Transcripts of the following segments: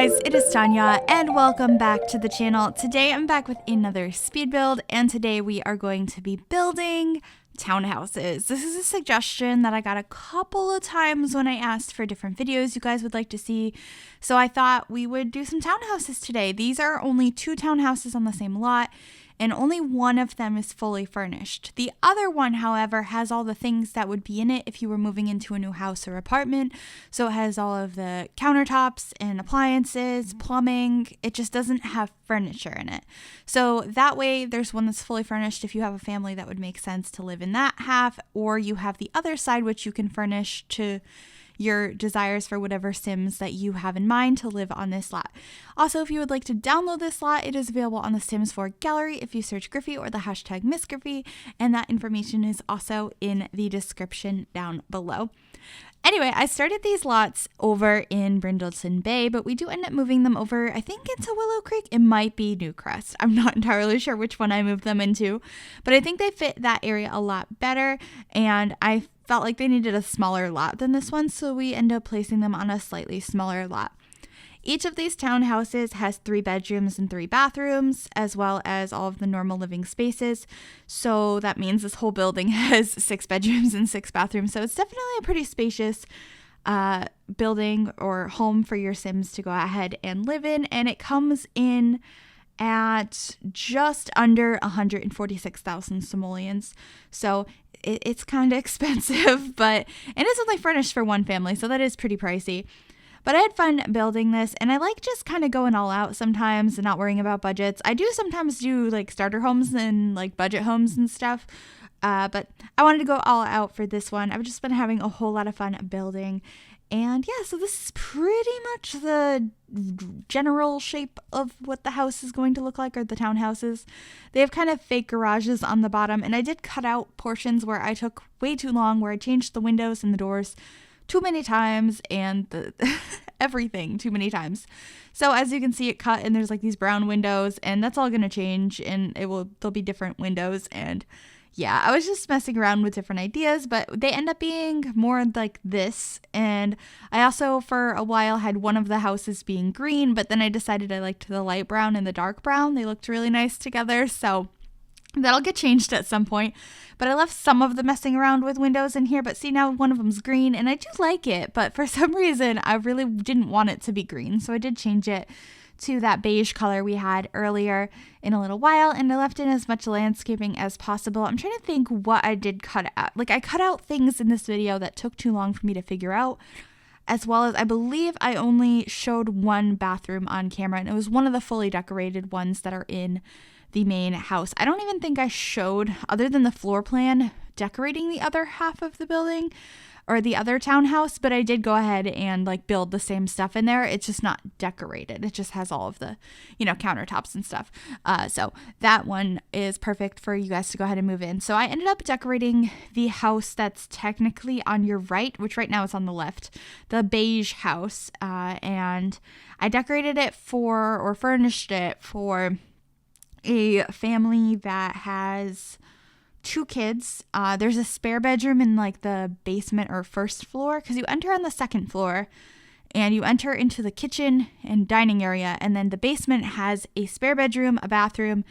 guys, it is Tanya and welcome back to the channel. Today I'm back with another speed build and today we are going to be building townhouses. This is a suggestion that I got a couple of times when I asked for different videos you guys would like to see. So I thought we would do some townhouses today. These are only 2 townhouses on the same lot and only one of them is fully furnished. The other one, however, has all the things that would be in it if you were moving into a new house or apartment. So it has all of the countertops and appliances, plumbing. It just doesn't have furniture in it. So that way there's one that's fully furnished. If you have a family, that would make sense to live in that half, or you have the other side which you can furnish to your desires for whatever Sims that you have in mind to live on this lot. Also, if you would like to download this lot, it is available on the Sims 4 gallery if you search Griffy or the hashtag MsGryphi, and that information is also in the description down below. Anyway, I started these lots over in Brindleton Bay, but we do end up moving them over, I think, into Willow Creek. It might be Newcrest. I'm not entirely sure which one I moved them into, but I think they fit that area a lot better, and I felt like they needed a smaller lot than this one, so we end up placing them on a slightly smaller lot. Each of these townhouses has 3 bedrooms and 3 bathrooms, as well as all of the normal living spaces. So that means this whole building has 6 bedrooms and 6 bathrooms. So it's definitely a pretty spacious building or home for your Sims to go ahead and live in. And it comes in at just under 146,000 simoleons. So it's kind of expensive, but it is only furnished for one family, so that is pretty pricey. But I had fun building this, and I like just kind of going all out sometimes and not worrying about budgets. I do sometimes do like starter homes and like budget homes and stuff, but I wanted to go all out for this one. I've just been having a whole lot of fun building. And yeah, so this is pretty much the general shape of what the house is going to look like, or the townhouses. They have kind of fake garages on the bottom, and I did cut out portions where I took way too long, where I changed the windows and the doors too many times and everything too many times. So as you can see, it cut and there's like these brown windows, and that's all going to change, and there'll be different windows. And yeah, I was just messing around with different ideas, but they end up being more like this. And I also for a while had one of the houses being green, but then I decided I liked the light brown and the dark brown. They looked really nice together, so that'll get changed at some point. But I left some of the messing around with windows in here, but see, now one of them's green and I do like it, but for some reason I really didn't want it to be green, so I did change it to that beige color we had earlier in a little while, and I left in as much landscaping as possible. I'm trying to think what I did cut out. Like, I cut out things in this video that took too long for me to figure out, as well as I believe I only showed one bathroom on camera, and it was one of the fully decorated ones that are in the main house. I don't even think I showed, other than the floor plan, decorating the other half of the building or the other townhouse, but I did go ahead and like build the same stuff in there. It's just not decorated. It just has all of the, countertops and stuff. So that one is perfect for you guys to go ahead and move in. So I ended up decorating the house that's technically on your right, which right now is on the left, the beige house. And I decorated it or furnished it for a family that has 2 kids. There's a spare bedroom in like the basement or first floor, because you enter on the second floor and you enter into the kitchen and dining area, and then the basement has a spare bedroom, a bathroom,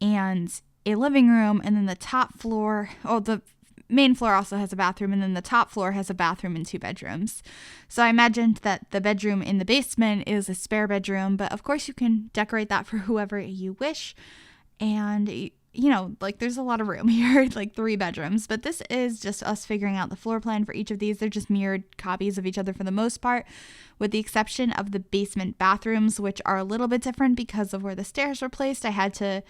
and a living room, and then the top floor, the main floor also has a bathroom, and then the top floor has a bathroom and 2 bedrooms. So I imagined that the bedroom in the basement is a spare bedroom, but of course you can decorate that for whoever you wish. And there's a lot of room here, like 3 bedrooms, but this is just us figuring out the floor plan for each of these. They're just mirrored copies of each other for the most part, with the exception of the basement bathrooms, which are a little bit different because of where the stairs were placed. I had to,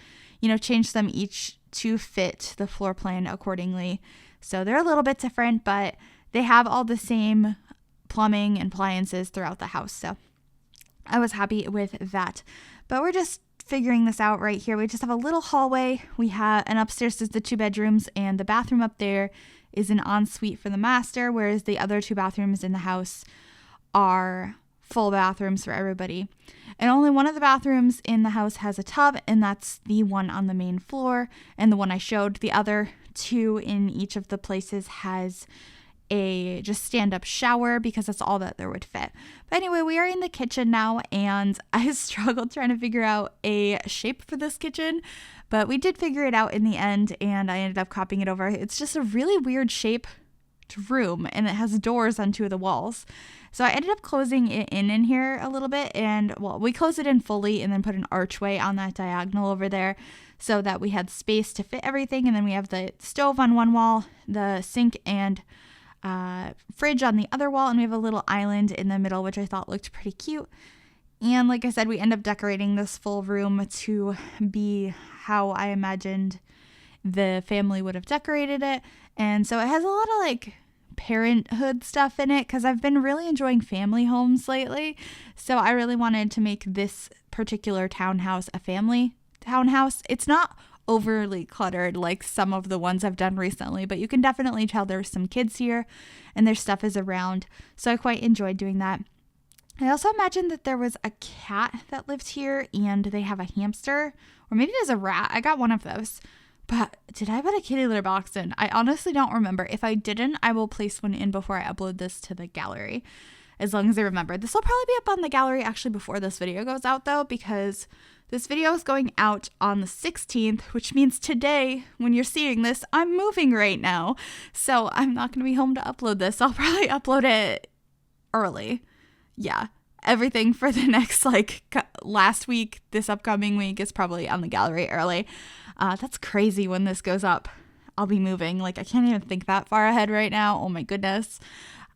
change them each to fit the floor plan accordingly. So they're a little bit different, but they have all the same plumbing and appliances throughout the house. So I was happy with that, but we're just figuring this out right here. We just have a little hallway. We have, and upstairs is the 2 bedrooms, and the bathroom up there is an ensuite for the master, whereas the other 2 bathrooms in the house are full bathrooms for everybody. And only one of the bathrooms in the house has a tub, and that's the one on the main floor, and the one I showed. The other 2 in each of the places has a just stand-up shower because that's all that there would fit. But anyway, we are in the kitchen now, and I struggled trying to figure out a shape for this kitchen, but we did figure it out in the end, and I ended up copying it over. It's just a really weird shaped room, and it has doors on 2 of the walls. So I ended up closing it in here a little bit, and well, we closed it in fully and then put an archway on that diagonal over there so that we had space to fit everything. And then we have the stove on one wall, the sink and fridge on the other wall, and we have a little island in the middle, which I thought looked pretty cute. And like I said, we end up decorating this full room to be how I imagined the family would have decorated it. And so it has a lot of like parenthood stuff in it because I've been really enjoying family homes lately. So I really wanted to make this particular townhouse a family townhouse. It's not overly cluttered like some of the ones I've done recently, but you can definitely tell there's some kids here and their stuff is around. So I quite enjoyed doing that. I also imagined that there was a cat that lived here and they have a hamster, or maybe there's a rat. I got one of those. But did I put a kitty litter box in? I honestly don't remember. If I didn't, I will place one in before I upload this to the gallery, as long as I remember. This will probably be up on the gallery actually before this video goes out, though, because this video is going out on the 16th, which means today, when you're seeing this, I'm moving right now. So I'm not going to be home to upload this. I'll probably upload it early. Yeah. Everything for the next, last week, this upcoming week is probably on the gallery early. That's crazy when this goes up. I'll be moving. I can't even think that far ahead right now. Oh my goodness.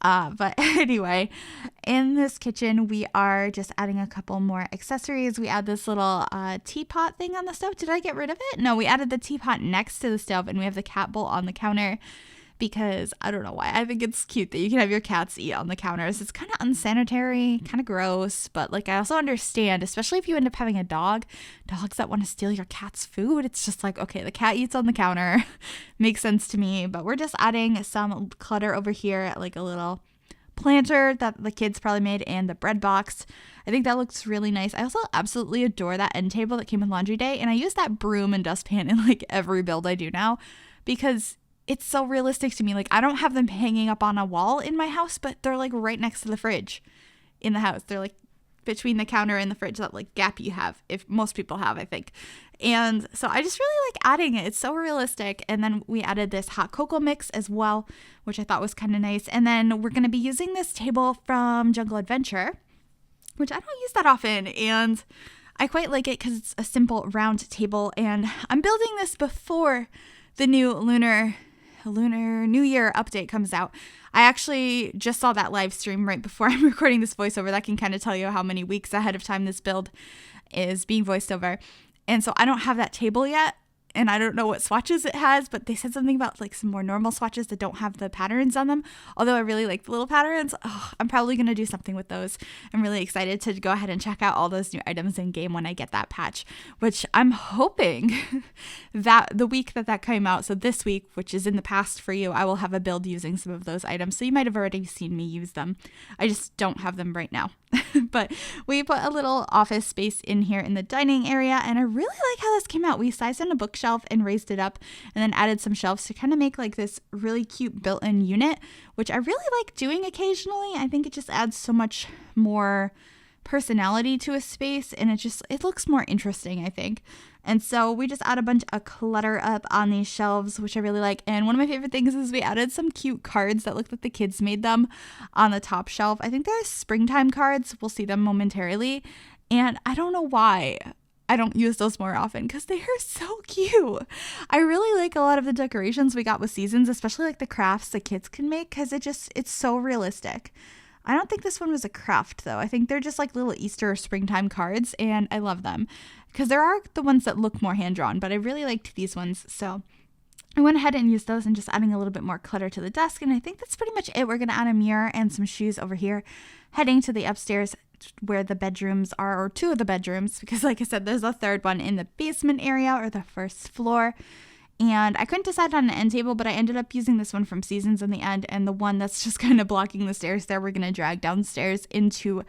But anyway, in this kitchen, we are just adding a couple more accessories. We add this little teapot thing on the stove. Did I get rid of it? No, we added the teapot next to the stove, and we have the cat bowl on the counter because I don't know why. I think it's cute that you can have your cats eat on the counters. It's kind of unsanitary, kind of gross, but I also understand, especially if you end up having a dogs that want to steal your cat's food. It's just okay, the cat eats on the counter. Makes sense to me, but we're just adding some clutter over here, a little planter that the kids probably made and the bread box. I think that looks really nice. I also absolutely adore that end table that came with laundry day, and I use that broom and dustpan in every build I do now because it's so realistic to me. I don't have them hanging up on a wall in my house, but they're right next to the fridge in the house. They're between the counter and the fridge, that gap you have, if most people have, I think. And so I just really like adding it. It's so realistic. And then we added this hot cocoa mix as well, which I thought was kind of nice. And then we're going to be using this table from Jungle Adventure, which I don't use that often. And I quite like it because it's a simple round table. And I'm building this before the new Lunar New Year update comes out. I actually just saw that live stream right before I'm recording this voiceover. That can kind of tell you how many weeks ahead of time this build is being voiced over. And so I don't have that table yet, and I don't know what swatches it has, but they said something about some more normal swatches that don't have the patterns on them. Although I really like the little patterns, I'm probably going to do something with those. I'm really excited to go ahead and check out all those new items in game when I get that patch, which I'm hoping that the week that came out, so this week, which is in the past for you, I will have a build using some of those items. So you might have already seen me use them. I just don't have them right now. But we put a little office space in here in the dining area, and I really like how this came out. We sized in a bookshelf and raised it up and then added some shelves to kind of make this really cute built-in unit, which I really like doing occasionally. I think it just adds so much more personality to a space, and it looks more interesting, I think. And so we just add a bunch of clutter up on these shelves, which I really like. And one of my favorite things is we added some cute cards that look like the kids made them on the top shelf. I think they're springtime cards. We'll see them momentarily. And I don't know why I don't use those more often because they are so cute. I really like a lot of the decorations we got with seasons, especially the crafts the kids can make because it's so realistic. I don't think this one was a craft, though. I think they're just little Easter or springtime cards, and I love them because there are the ones that look more hand-drawn, but I really liked these ones. So I went ahead and used those and just adding a little bit more clutter to the desk, and I think that's pretty much it. We're going to add a mirror and some shoes over here, heading to the upstairs where the bedrooms are, or 2 of the bedrooms, because like I said, there's a third one in the basement area or the first floor. And I couldn't decide on an end table, but I ended up using this one from Seasons in the end, and the one that's just kind of blocking the stairs there, we're going to drag downstairs into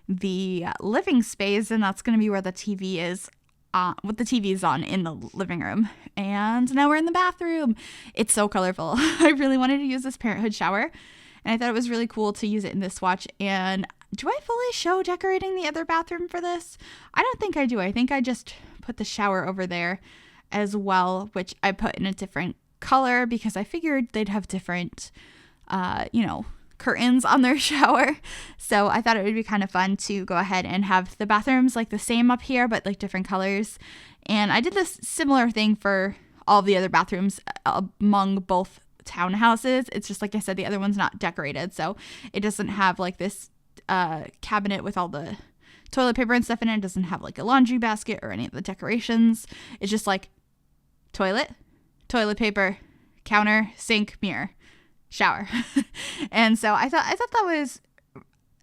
the living space, and that's going to be where the TV is, what the TV is on in the living room. And now we're in the bathroom. It's so colorful. I really wanted to use this parenthood shower And I thought it was really cool to use it in this swatch. And do I fully show decorating the other bathroom for this? I don't think I do. I think I just put the shower over there as well, which I put in a different color because I figured they'd have different, curtains on their shower. So I thought it would be kind of fun to go ahead and have the bathrooms like the same up here, but like different colors. And I did this similar thing for all the other bathrooms among both townhouses. It's just like I said, the other one's not decorated. So it doesn't have like this cabinet with all the toilet paper and stuff in it. It doesn't have like a laundry basket or any of the decorations. It's just like toilet paper, counter, sink, mirror, shower. And so I thought that was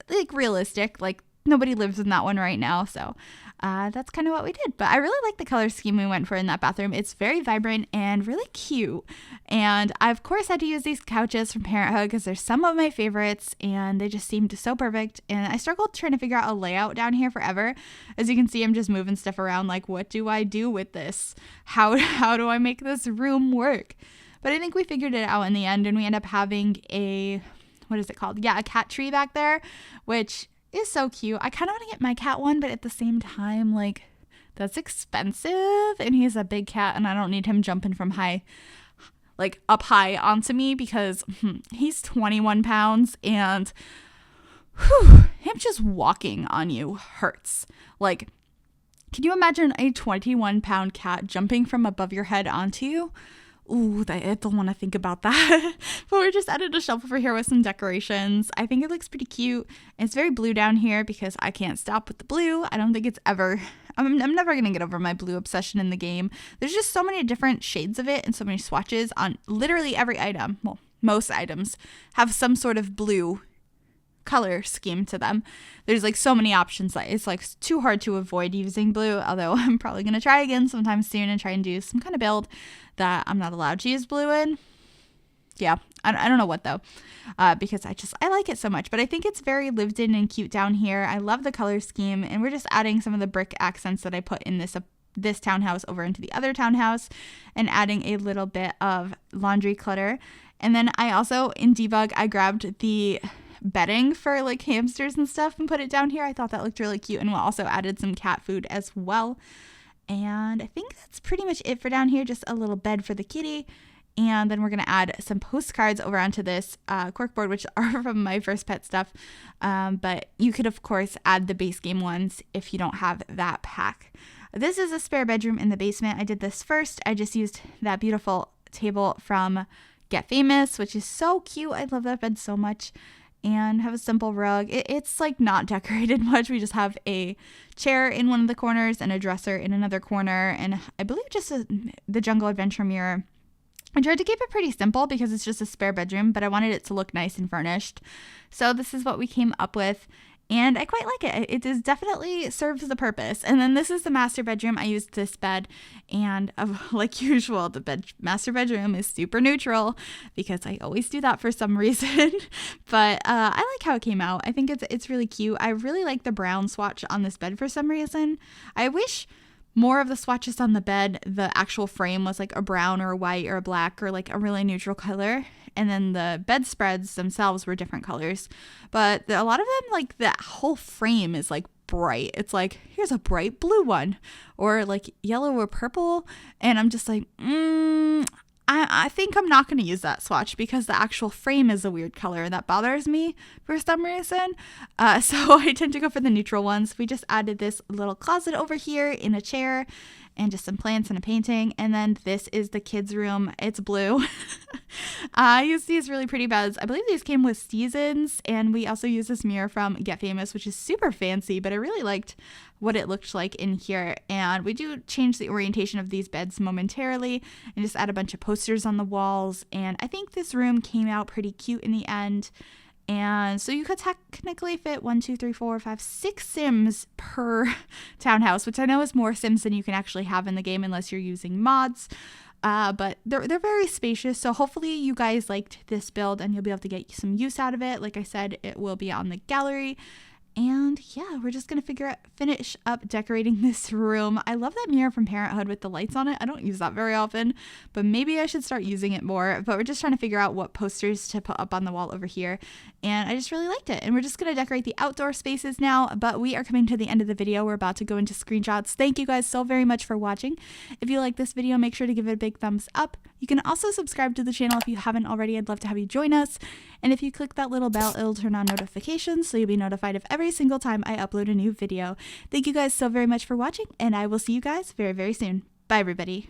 like realistic. Like nobody lives in that one right now. So that's kind of what we did. But I really like the color scheme we went for in that bathroom. It's very vibrant and really cute. And I, of course, had to use these couches from Parenthood because they're some of my favorites and they just seemed so perfect. And I struggled trying to figure out a layout down here forever. As you can see, I'm just moving stuff around like, what do I do with this? How do I make this room work? But I think we figured it out in the end, and we end up having a, what is it called? Yeah, a cat tree back there, which is so cute. I kind of want to get my cat one, but at the same time, like, that's expensive, and he's a big cat, and I don't need him jumping from up high onto me because he's 21 pounds, and him just walking on you hurts. Like, can you imagine a 21-pound cat jumping from above your head onto you? Ooh, I don't want to think about that. But we just added a shelf over here with some decorations. I think it looks pretty cute. It's very blue down here because I can't stop with the blue. I don't think it's ever... I'm never going to get over my blue obsession in the game. There's just so many different shades of it and so many swatches on literally every item. Well, most items have some sort of blue color scheme to them. There's like so many options that it's like too hard to avoid using blue, although I'm probably going to try again sometime soon and try and do some kind of build that I'm not allowed to use blue in. Yeah, I don't know what though, because I like it so much, but I think it's very lived in and cute down here. I love the color scheme, and we're just adding some of the brick accents that I put in this townhouse over into the other townhouse and adding a little bit of laundry clutter. And then I also, in debug, I grabbed the bedding for like hamsters and stuff and put it down here. I thought that looked really cute, and we also added some cat food as well. And I think that's pretty much it for down here, just a little bed for the kitty. And then we're going to add some postcards over onto this corkboard, which are from my first pet stuff. But you could, of course, add the base game ones if you don't have that pack. This is a spare bedroom in the basement. I did this first. I just used that beautiful table from Get Famous, which is so cute. I love that bed so much. And have a simple rug. It's like not decorated much. We just have a chair in one of the corners and a dresser in another corner. And I believe just the Jungle Adventure mirror. I tried to keep it pretty simple because it's just a spare bedroom, but I wanted it to look nice and furnished. So this is what we came up with. And I quite like it. It is definitely serves the purpose. And then this is the master bedroom. I used this bed, and like usual, the master bedroom is super neutral because I always do that for some reason. But I like how it came out. I think it's really cute. I really like the brown swatch on this bed for some reason. I wish more of the swatches on the bed, the actual frame was like a brown or a white or a black or like a really neutral color. And then the bedspreads themselves were different colors. But a lot of them, like the whole frame is like bright. It's like, here's a bright blue one or like yellow or purple. And I'm just like, I think I'm not going to use that swatch because the actual frame is a weird color and that bothers me for some reason. So I tend to go for the neutral ones. We just added this little closet over here in a chair and just some plants and a painting. And then this is the kids' room. It's blue. I use these really pretty beds. I believe these came with seasons, and we also use this mirror from Get Famous, which is super fancy, but I really liked what it looked like in here. And we do change the orientation of these beds momentarily and just add a bunch of posters on the walls. And I think this room came out pretty cute in the end. And so you could technically fit 6 Sims per townhouse, which I know is more Sims than you can actually have in the game unless you're using mods. But they're very spacious. So hopefully you guys liked this build and you'll be able to get some use out of it. Like I said, it will be on the gallery. And yeah, we're just gonna finish up decorating this room. I love that mirror from Parenthood with the lights on it. I don't use that very often, but maybe I should start using it more. But we're just trying to figure out what posters to put up on the wall over here. And I just really liked it. And we're just gonna decorate the outdoor spaces now, but we are coming to the end of the video. We're about to go into screenshots. Thank you guys so very much for watching. If you like this video, make sure to give it a big thumbs up. You can also subscribe to the channel if you haven't already. I'd love to have you join us. And if you click that little bell, it'll turn on notifications so you'll be notified of every single time I upload a new video. Thank you guys so very much for watching, and I will see you guys very, very soon. Bye, everybody.